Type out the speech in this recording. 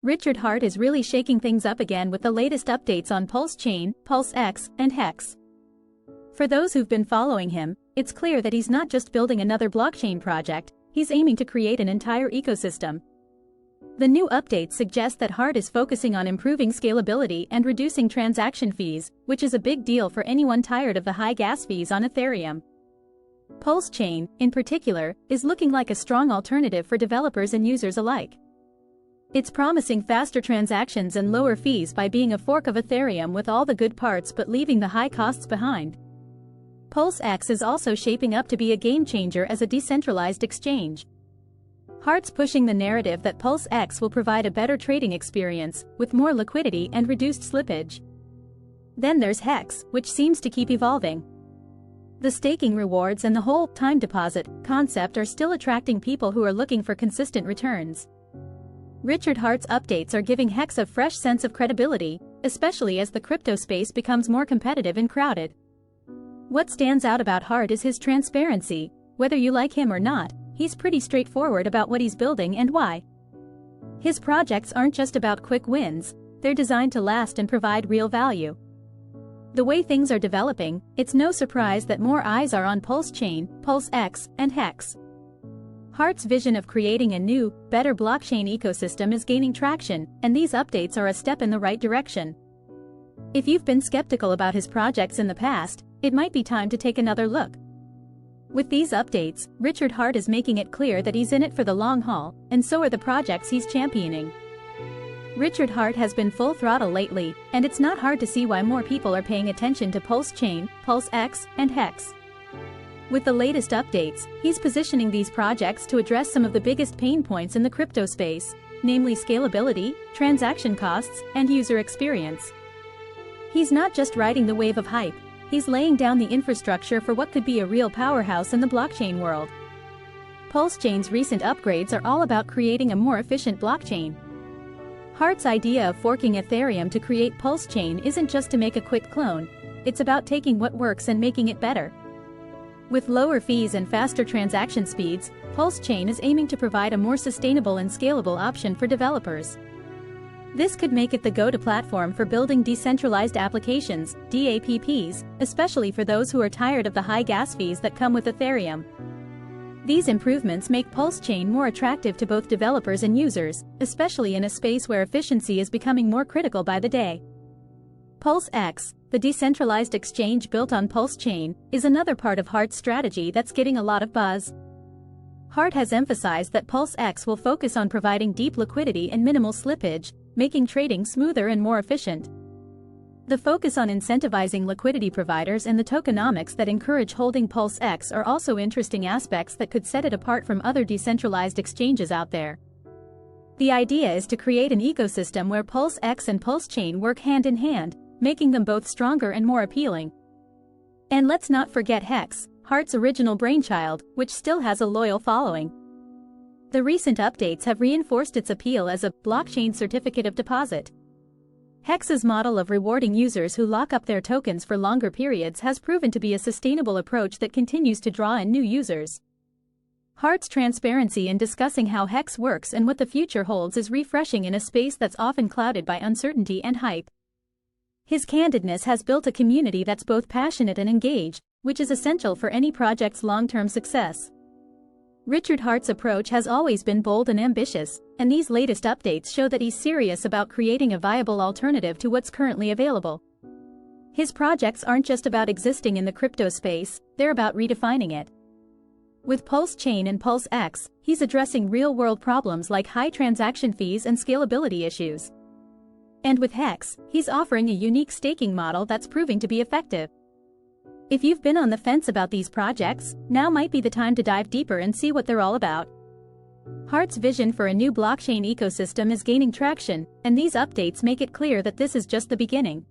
Richard Hart is really shaking things up again with the latest updates on PulseChain, PulseX, and HEX. For those who've been following him, it's clear that he's not just building another blockchain project, he's aiming to create an entire ecosystem. The new updates suggest that Hart is focusing on improving scalability and reducing transaction fees, which is a big deal for anyone tired of the high gas fees on Ethereum. PulseChain, in particular, is looking like a strong alternative for developers and users alike. It's promising faster transactions and lower fees by being a fork of Ethereum with all the good parts but leaving the high costs behind. PulseX is also shaping up to be a game changer as a decentralized exchange. Hart's pushing the narrative that PulseX will provide a better trading experience, with more liquidity and reduced slippage. Then there's HEX, which seems to keep evolving. The staking rewards and the whole time deposit concept are still attracting people who are looking for consistent returns. Richard Hart's updates are giving HEX a fresh sense of credibility, especially as the crypto space becomes more competitive and crowded. What stands out about Hart is his transparency. Whether you like him or not, he's pretty straightforward about what he's building and why. His projects aren't just about quick wins, they're designed to last and provide real value. The way things are developing, it's no surprise that more eyes are on PulseChain, PulseX, and HEX. Hart's vision of creating a new, better blockchain ecosystem is gaining traction, and these updates are a step in the right direction. If you've been skeptical about his projects in the past, it might be time to take another look. With these updates, Richard Hart is making it clear that he's in it for the long haul, and so are the projects he's championing. Richard Hart has been full throttle lately, and it's not hard to see why more people are paying attention to PulseChain, PulseX, and HEX. With the latest updates, he's positioning these projects to address some of the biggest pain points in the crypto space, namely scalability, transaction costs, and user experience. He's not just riding the wave of hype, he's laying down the infrastructure for what could be a real powerhouse in the blockchain world. PulseChain's recent upgrades are all about creating a more efficient blockchain. Hart's idea of forking Ethereum to create PulseChain isn't just to make a quick clone, it's about taking what works and making it better. With lower fees and faster transaction speeds, PulseChain is aiming to provide a more sustainable and scalable option for developers. This could make it the go-to platform for building decentralized applications, DApps, especially for those who are tired of the high gas fees that come with Ethereum. These improvements make PulseChain more attractive to both developers and users, especially in a space where efficiency is becoming more critical by the day. PulseX, the decentralized exchange built on PulseChain, is another part of Hart's strategy that's getting a lot of buzz. Hart has emphasized that PulseX will focus on providing deep liquidity and minimal slippage, making trading smoother and more efficient. The focus on incentivizing liquidity providers and the tokenomics that encourage holding PulseX are also interesting aspects that could set it apart from other decentralized exchanges out there. The idea is to create an ecosystem where PulseX and PulseChain work hand in hand, making them both stronger and more appealing. And let's not forget HEX, Hart's original brainchild, which still has a loyal following. The recent updates have reinforced its appeal as a blockchain certificate of deposit. HEX's model of rewarding users who lock up their tokens for longer periods has proven to be a sustainable approach that continues to draw in new users. Hart's transparency in discussing how HEX works and what the future holds is refreshing in a space that's often clouded by uncertainty and hype. His candidness has built a community that's both passionate and engaged, which is essential for any project's long-term success. Richard Hart's approach has always been bold and ambitious, and these latest updates show that he's serious about creating a viable alternative to what's currently available. His projects aren't just about existing in the crypto space, they're about redefining it. With PulseChain and PulseX, he's addressing real-world problems like high transaction fees and scalability issues. And with HEX, he's offering a unique staking model that's proving to be effective. If you've been on the fence about these projects, now might be the time to dive deeper and see what they're all about. Hart's vision for a new blockchain ecosystem is gaining traction, and these updates make it clear that this is just the beginning.